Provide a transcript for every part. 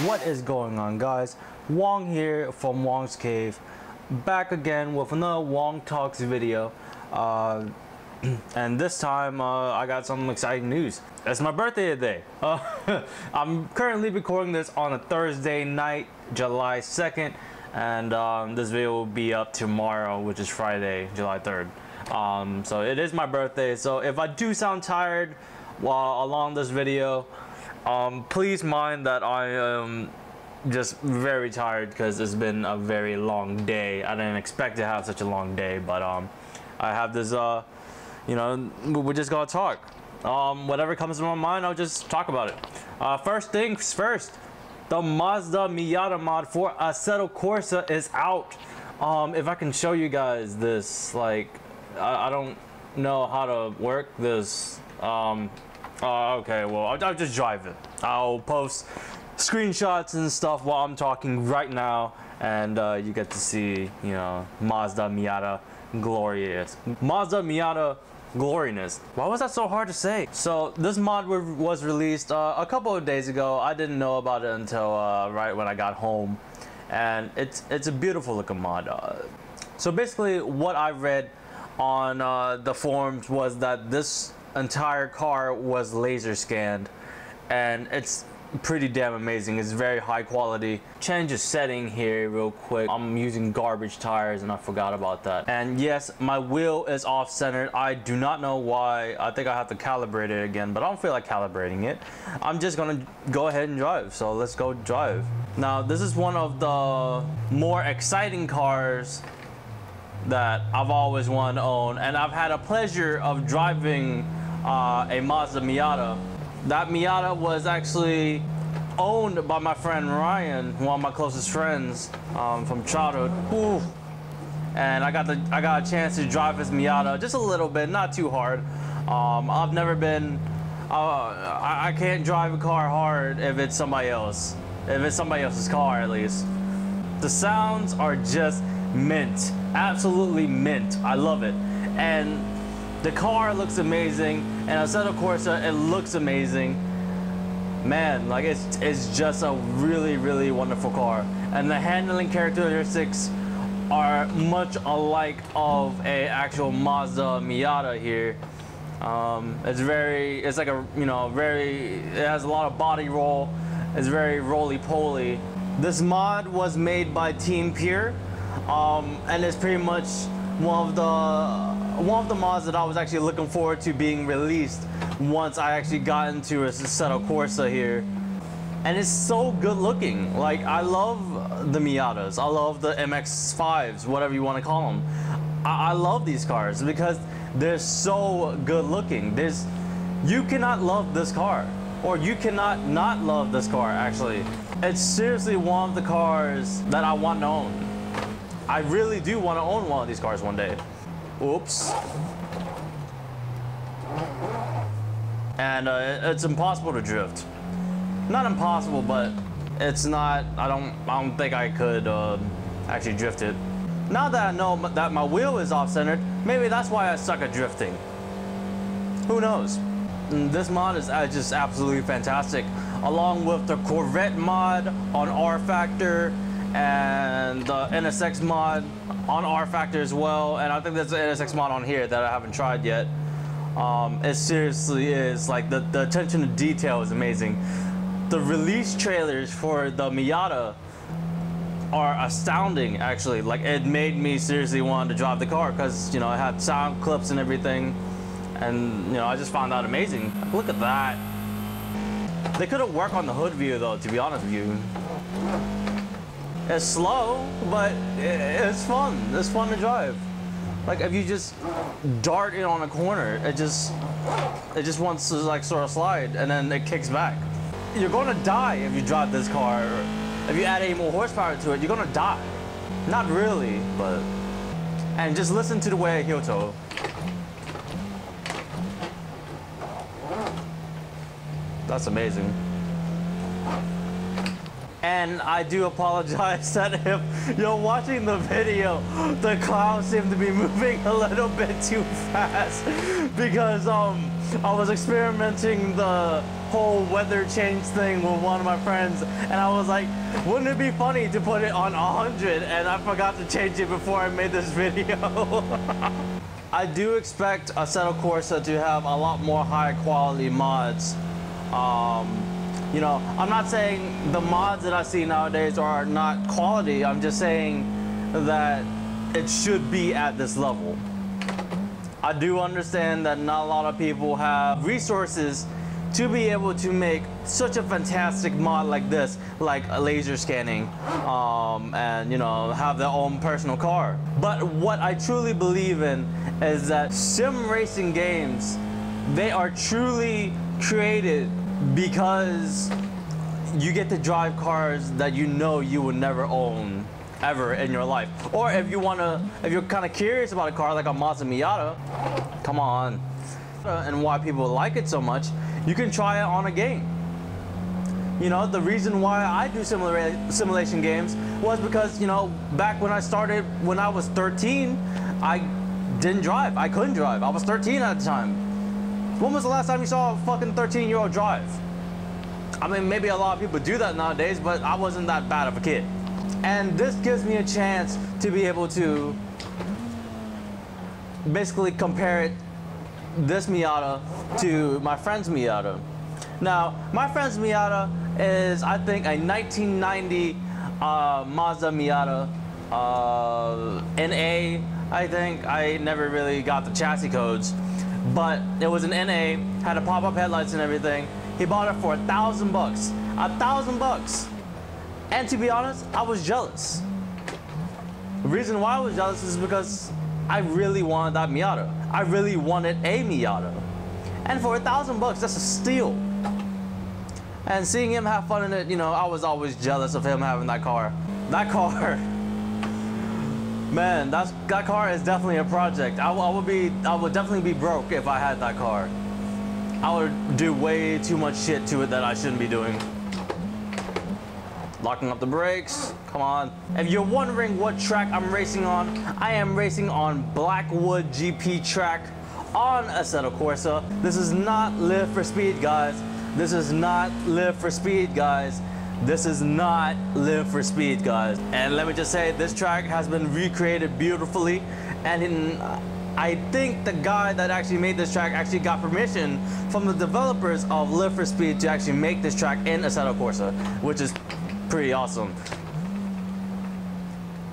What is going on, guys? Hoang here from Hoang's Cave, back again with another Hoang Talks video. And this time I got some exciting news. It's my birthday today. I'm currently recording this on a Thursday night, July 2nd, and this video will be up tomorrow, which is Friday, July 3rd. So it is my birthday, so if I do sound tired while along this video, please mind that I am just very tired because it's been a very long day. I didn't expect to have such a long day, but I have this you know, we're just gonna talk. Whatever comes to my mind, I'll just talk about it. First things first, the Mazda Miata mod for Assetto Corsa is out. If I can show you guys this, like, I don't know how to work this. Okay, well, I'll just drive it. I'll post screenshots and stuff while I'm talking right now, and you get to see, you know, Mazda Miata glorious. Mazda Miata gloriness. Why was that so hard to say? So this mod was released a couple of days ago. I didn't know about it until right when I got home, and it's a beautiful looking mod. So basically, what I read on the forums was that this entire car was laser scanned, and it's pretty damn amazing. It's very high quality. Change the setting here real quick. I'm using garbage tires and I forgot about that. And yes, my wheel is off centered. I do not know why. I think I have to calibrate it again, but I don't feel like calibrating it. I'm just gonna go ahead and drive, so let's go drive. Now this is one of the more exciting cars that I've always wanted to own, and I've had a pleasure of driving a Mazda Miata. That Miata was actually owned by my friend Ryan, one of my closest friends from childhood. Ooh. And I got a chance to drive his Miata just a little bit, not too hard. I've never been. I can't drive a car hard if it's somebody else. If it's somebody else's car, at least. The sounds are just mint, absolutely mint. I love it, and the car looks amazing, and Assetto Corsa, it looks amazing. Man, like it's just a really wonderful car, and the handling characteristics are much alike of a actual Mazda Miata here. It's like a, you know, it has a lot of body roll. It's very roly-poly. This mod was made by Team Pure, and it's pretty much one of the mods that I was actually looking forward to being released once I actually got into Assetto Corsa here. And it's so good looking. Like, I love the Miatas. I love the MX-5s, whatever you want to call them. I love these cars because they're so good looking. You cannot love this car, or you cannot not love this car, actually. It's seriously one of the cars that I want to own. I really do want to own one of these cars one day. Oops. And it's impossible to drift. Not impossible, but it's not. I don't think I could actually drift it. Now that I know that my wheel is off-centered, maybe that's why I suck at drifting. Who knows? This mod is just absolutely fantastic, along with the Corvette mod on R Factor and the NSX mod on R Factor as well, and I think there's an NSX mod on here that I haven't tried yet. It seriously is, like, the attention to detail is amazing. The release trailers for the Miata are astounding, actually. Like, it made me seriously want to drive the car because, you know, it had sound clips and everything, and, you know, I just found that amazing. Look at that. They could have worked on the hood view though, to be honest with you. It's slow, but it's fun. It's fun to drive. Like, if you just dart in on a corner, it just wants to, like, sort of slide, and then it kicks back. You're gonna die if you drive this car. If you add any more horsepower to it, you're gonna die. Not really, but. And just listen to the way I heel toe. That's amazing. And I do apologize that if you're watching the video, the clouds seem to be moving a little bit too fast because I was experimenting the whole weather change thing with one of my friends, and I was like, wouldn't it be funny to put it on 100? And I forgot to change it before I made this video. I do expect Assetto Corsa to have a lot more high quality mods. You know, I'm not saying the mods that I see nowadays are not quality. I'm just saying that it should be at this level. I do understand that not a lot of people have resources to be able to make such a fantastic mod like this, like laser scanning, and you know, have their own personal car. But what I truly believe in is that sim racing games, they are truly created because you get to drive cars that you know you would never own ever in your life. Or if you're kind of curious about a car like a Mazda Miata, come on, and why people like it so much, you can try it on a game. You know, the reason why I do simulation games was because, you know, back when I started, when I was 13, I didn't drive. I couldn't drive. I was 13 at the time. When was the last time you saw a fucking 13-year-old drive? I mean, maybe a lot of people do that nowadays, but I wasn't that bad of a kid. And this gives me a chance to be able to basically compare this Miata to my friend's Miata. Now, my friend's Miata is, I think, a 1990 Mazda Miata NA, I think. I never really got the chassis codes. But it was an NA, had a pop-up headlights and everything. He bought it for $1,000 bucks. $1,000 bucks. And to be honest, I was jealous. The reason why I was jealous is because I really wanted that Miata. I really wanted a Miata. And for $1,000 bucks, that's a steal. And seeing him have fun in it, you know, I was always jealous of him having that car. That car. Man, that car is definitely a project. I would definitely be broke if I had that car. I would do way too much shit to it that I shouldn't be doing. Locking up the brakes, come on. If you're wondering what track I'm racing on, I am racing on Blackwood GP track on Assetto Corsa. This is not Live for Speed, guys. This is not Live for Speed, guys. This is not Live for Speed, guys. And let me just say, this track has been recreated beautifully, and I think the guy that actually made this track actually got permission from the developers of Live for Speed to actually make this track in Assetto Corsa, which is pretty awesome.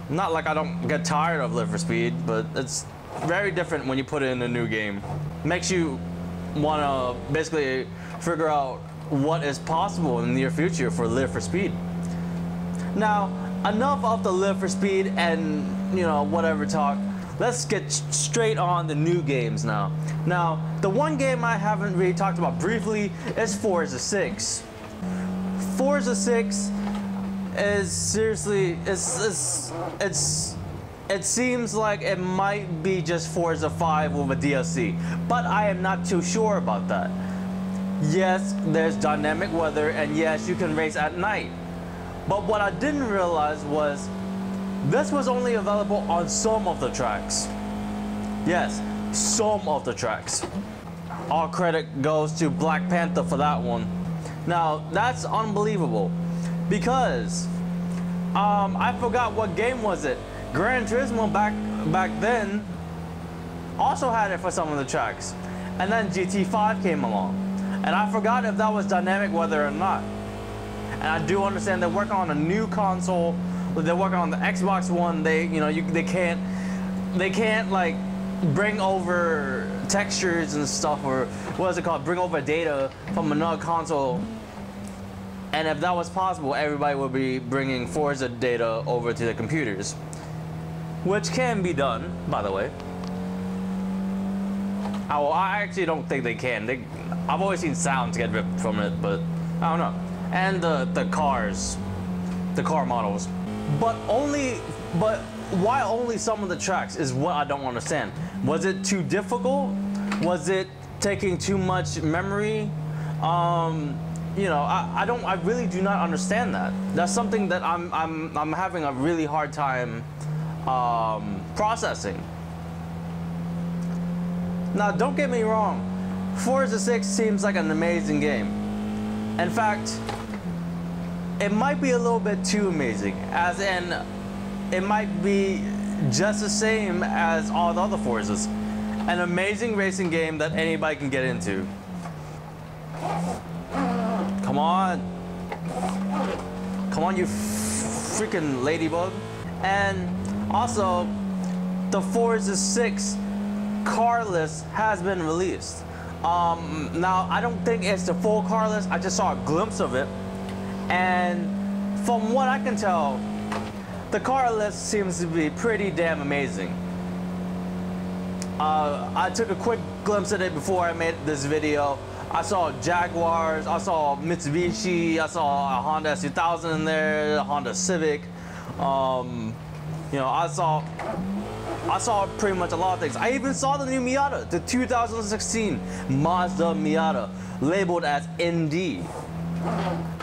Not like I don't get tired of Live for Speed, but it's very different when you put it in a new game. Makes you want to basically figure out what is possible in the near future for Live for Speed. Now, enough of the Live for Speed and, you know, whatever talk. Let's get straight on the new games now. Now, the one game I haven't really talked about briefly is Forza 6. Forza 6 is seriously, it seems like it might be just Forza 5 with a DLC, but I am not too sure about that. Yes, there's dynamic weather, and yes, you can race at night. But what I didn't realize was this was only available on some of the tracks. Yes, some of the tracks. All credit goes to Black Panther for that one. Now, that's unbelievable because I forgot what game was it. Gran Turismo back then also had it for some of the tracks. And then GT5 came along. And I forgot if that was dynamic weather or not. And I do understand they're working on a new console. They're working on the Xbox One. They can't like bring over textures and stuff, or what is it called? Bring over data from another console. And if that was possible, everybody would be bringing Forza data over to the computers, which can be done, by the way. I actually don't think they can. I've always seen sounds get ripped from it, but I don't know. And the cars, the car models. But why only some of the tracks is what I don't understand. Was it too difficult? Was it taking too much memory? you know, I really do not understand that. That's something that I'm having a really hard time processing. Now, don't get me wrong, Forza 6 seems like an amazing game. In fact, it might be a little bit too amazing, as in, it might be just the same as all the other Forzas. An amazing racing game that anybody can get into. Come on. Come on, you freaking ladybug. And also, the Forza 6 car list has been released. Now, I don't think it's the full car list. I just saw a glimpse of it. And from what I can tell, the car list seems to be pretty damn amazing. I took a quick glimpse at it before I made this video. I saw Jaguars, I saw Mitsubishi, I saw a Honda S2000 in there, a Honda Civic. You know, I saw pretty much a lot of things. I even saw the new Miata, the 2016 Mazda Miata, labeled as ND.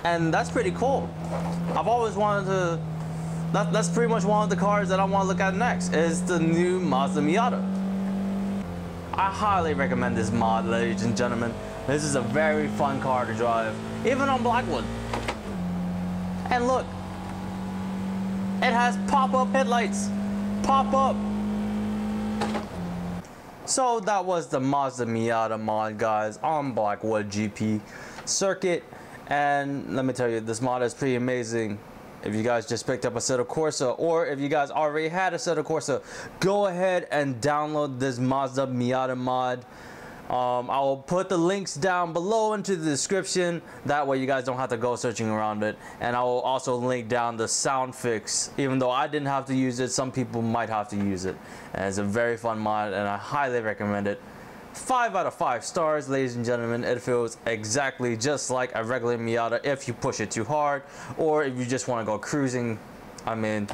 And that's pretty cool. I've always wanted to, that's pretty much one of the cars that I want to look at next, is the new Mazda Miata. I highly recommend this mod, ladies and gentlemen. This is a very fun car to drive, even on Blackwood. And look, it has pop-up headlights. Pop-up. So that was the Mazda Miata mod, guys, on Blackwood GP circuit. And let me tell you, this mod is pretty amazing. If you guys just picked up Assetto Corsa, or if you guys already had Assetto Corsa, go ahead and download this Mazda Miata mod. I will put the links down below into the description. That way you guys don't have to go searching around it. And I will also link down the sound fix. Even though I didn't have to use it, some people might have to use it. And it's a very fun mod, and I highly recommend it. 5 out of 5 stars, ladies and gentlemen. It feels exactly just like a regular Miata if you push it too hard, or if you just want to go cruising. I mean,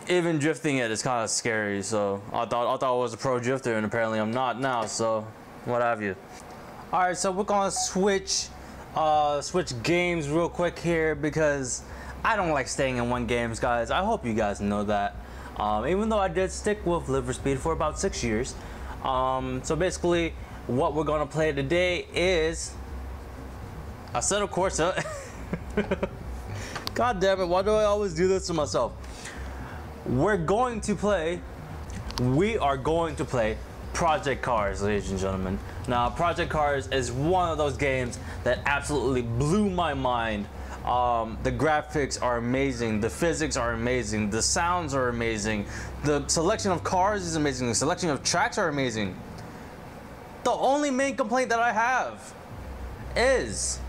even drifting it is kind of scary. So I thought I was a pro drifter, and apparently I'm not now. So what have you? All right, so we're gonna switch games real quick here, because I don't like staying in one game, guys. I hope you guys know that. Even though I did stick with Live for Speed for about 6 years. So basically, what we're gonna play today is Assetto Corsa. God damn it, why do I always do this to myself? We are going to play Project Cars, ladies and gentlemen. Now, Project Cars is one of those games that absolutely blew my mind. The graphics are amazing, the physics are amazing, the sounds are amazing, the selection of cars is amazing, the selection of tracks are amazing. The only main complaint that I have is,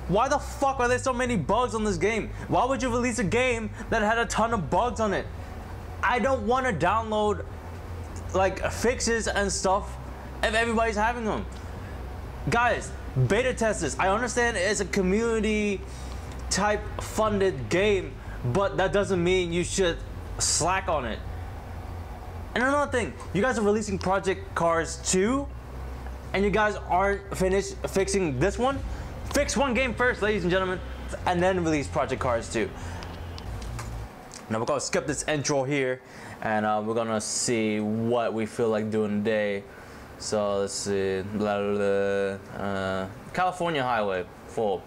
why the fuck are there so many bugs on this game? Why would you release a game that had a ton of bugs on it? I don't want to download like fixes and stuff if everybody's having them. Guys, beta test this. I understand it's a community type funded game, but that doesn't mean you should slack on it. And another thing, you guys are releasing Project Cars 2 and you guys aren't finished fixing this one. Fix one game first, ladies and gentlemen, and then release Project Cars 2. Now we're gonna skip this intro here, and we're gonna see what we feel like doing today. So let's see, California Highway, full.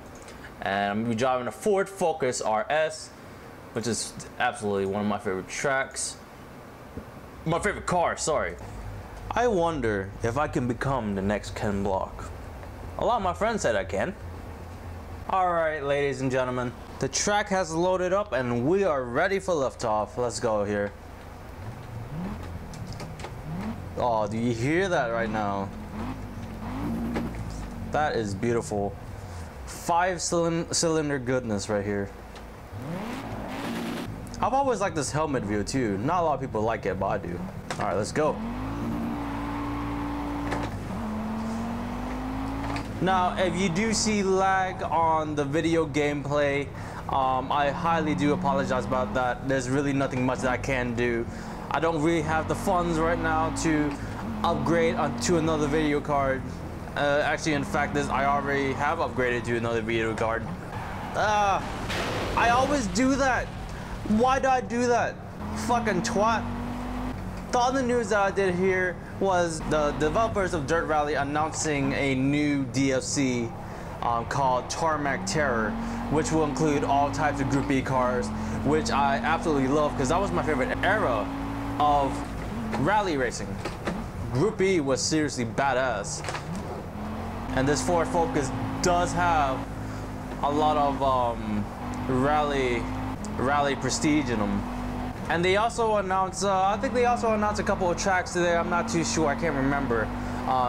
And I'm gonna be driving a Ford Focus RS, which is absolutely one of my favorite tracks. My favorite car, sorry. I wonder if I can become the next Ken Block. A lot of my friends said I can. Alright, ladies and gentlemen, the track has loaded up and we are ready for liftoff. Let's go here. Oh, do you hear that right now? That is beautiful. 5-cylinder goodness right here. I've always liked this helmet view too. Not a lot of people like it, but I do. Alright, let's go. Now, if you do see lag on the video gameplay, I highly do apologize about that. There's really nothing much that I can do. I don't really have the funds right now to upgrade to another video card. Actually, in fact, I already have upgraded to another video card. I always do that. Why do I do that? Fucking twat. The other news that I did here was the developers of Dirt Rally announcing a new DLC called Tarmac Terror, which will include all types of Group B cars, which I absolutely love because that was my favorite era of rally racing. Group B was seriously badass. And this Ford Focus does have a lot of rally prestige in them. And they also announced, I think they also announced a couple of tracks today. I'm not too sure, I can't remember,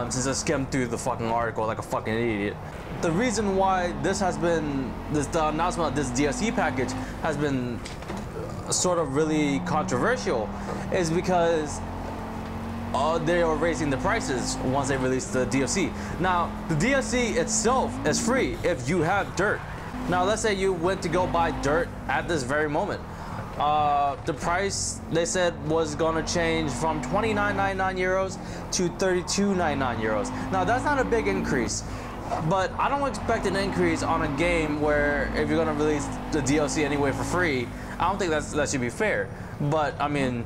since I skimmed through the fucking article like a fucking idiot. The reason why this has been, the announcement of this DLC package has been sort of really controversial is because they are raising the prices once they release the DLC. Now, the DLC itself is free if you have Dirt. Now, let's say you went to go buy Dirt at this very moment. The price, they said, was gonna change from 29.99 euros to 32.99 euros. Now, that's not a big increase, but I don't expect an increase on a game where if you're gonna release the DLC anyway for free, I don't think that should be fair. But, I mean,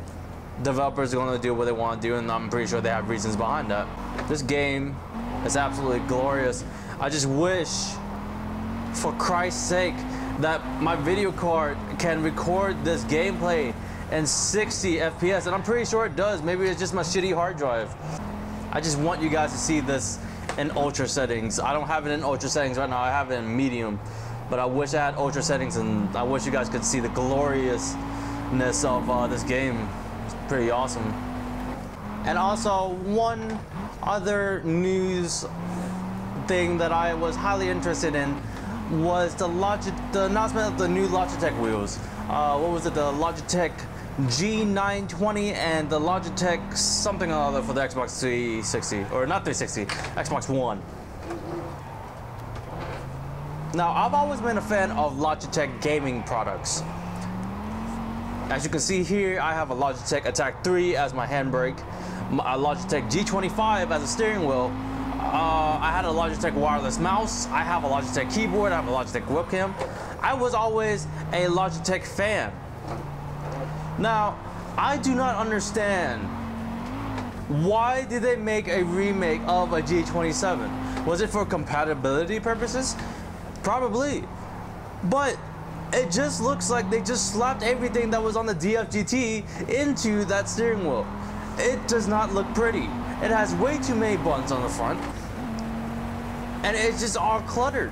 developers are gonna do what they want to do, and I'm pretty sure they have reasons behind that. This game is absolutely glorious. I just wish, for Christ's sake, that my video card can record this gameplay in 60 FPS, and I'm pretty sure it does. Maybe it's just my shitty hard drive. I just want you guys to see this in ultra settings. I don't have it in ultra settings right now. I have it in medium, but I wish I had ultra settings, and I wish you guys could see the gloriousness of this game. It's pretty awesome. And also, one other news thing that I was highly interested in was the announcement of the new Logitech wheels. What was it? The Logitech G920 and the Logitech something or other for the Xbox 360, or not 360, Xbox One. Now, I've always been a fan of Logitech gaming products. As you can see here, I have a Logitech Attack 3 as my handbrake, a Logitech G25 as a steering wheel. I had a Logitech wireless mouse. I have a Logitech keyboard. I have a Logitech webcam. I was always a Logitech fan. Now, I do not understand why did they make a remake of a G27? Was it for compatibility purposes? Probably. But it just looks like they just slapped everything that was on the DFGT into that steering wheel. It does not look pretty. It has way too many buttons on the front, and it's just all cluttered.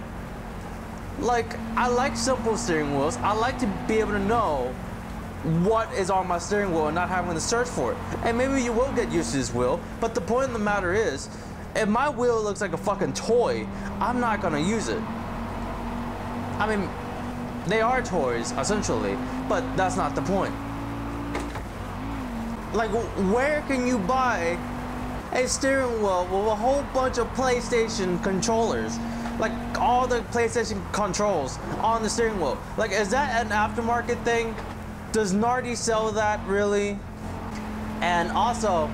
Like, I like simple steering wheels. I like to be able to know what is on my steering wheel and not having to search for it. And maybe you will get used to this wheel, but the point of the matter is, if my wheel looks like a fucking toy, I'm not gonna use it. I mean, they are toys, essentially, but that's not the point. Like, where can you buy a steering wheel with a whole bunch of PlayStation controllers? Like, all the PlayStation controls on the steering wheel. Like, is that an aftermarket thing? Does Nardi sell that, really? And also,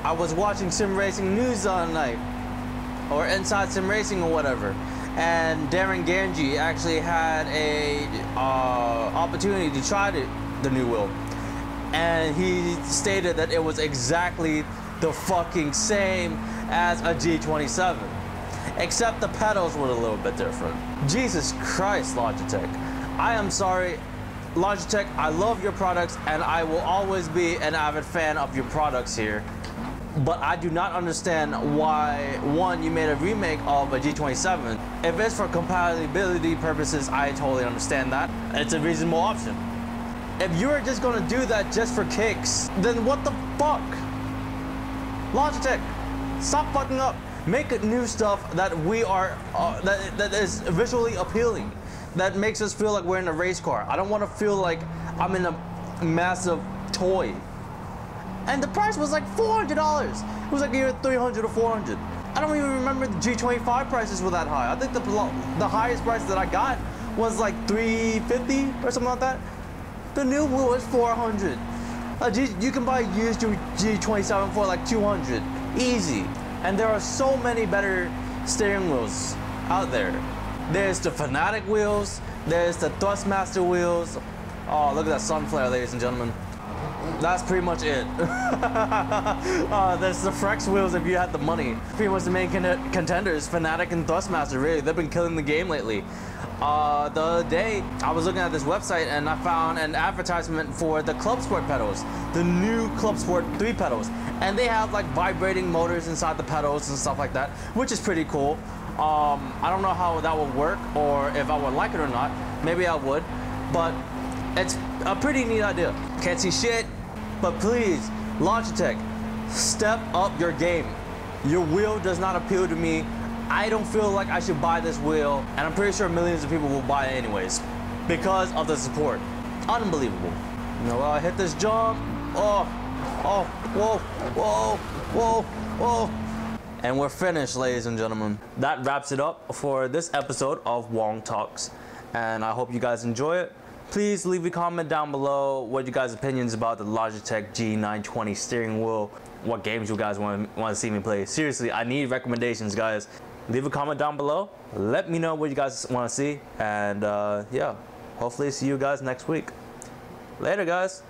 I was watching Sim Racing News the other night, or Inside Sim Racing or whatever, and Darren Ganji actually had a opportunity to try the new wheel. And he stated that it was exactly the fucking same as a G27, except the pedals were a little bit different. Jesus Christ, Logitech. I am sorry, Logitech, I love your products, and I will always be an avid fan of your products here. But I do not understand why, one, you made a remake of a G27. If it's for compatibility purposes, I totally understand that. It's a reasonable option. If you're just gonna do that just for kicks, then what the fuck? Logitech, stop fucking up. Make new stuff that we are, that is visually appealing, that makes us feel like we're in a race car. I don't want to feel like I'm in a massive toy. And the price was like $400. It was like either $300 or $400. I don't even remember the G25 prices were that high. I think the highest price that I got was like $350 or something like that. The new wheel is $400. You can buy a used G27 for like $200. Easy. And there are so many better steering wheels out there. There's the Fanatic wheels, there's the Thrustmaster wheels. Oh, look at that sun flare, ladies and gentlemen. That's pretty much it. There's the Frex wheels if you had the money. Pretty much the main contenders, Fanatic and Thrustmaster, really. They've been killing the game lately. The other day, I was looking at this website and I found an advertisement for the Clubsport pedals, the new Clubsport 3 pedals. And they have like vibrating motors inside the pedals and stuff like that, which is pretty cool. I don't know how that would work or if I would like it or not. Maybe I would, but it's a pretty neat idea. Can't see shit, but please, Logitech, step up your game. Your wheel does not appeal to me. I don't feel like I should buy this wheel, and I'm pretty sure millions of people will buy it anyways because of the support. Unbelievable. Now I hit this jump. Oh, whoa, whoa, whoa, whoa. And we're finished, ladies and gentlemen. That wraps it up for this episode of Hoang Talks, and I hope you guys enjoy it. Please leave a comment down below what you guys' opinions about the Logitech G920 steering wheel, what games you guys want to see me play. Seriously, I need recommendations, guys. Leave a comment down below. Let me know what you guys want to see, and yeah, hopefully see you guys next week. Later, guys.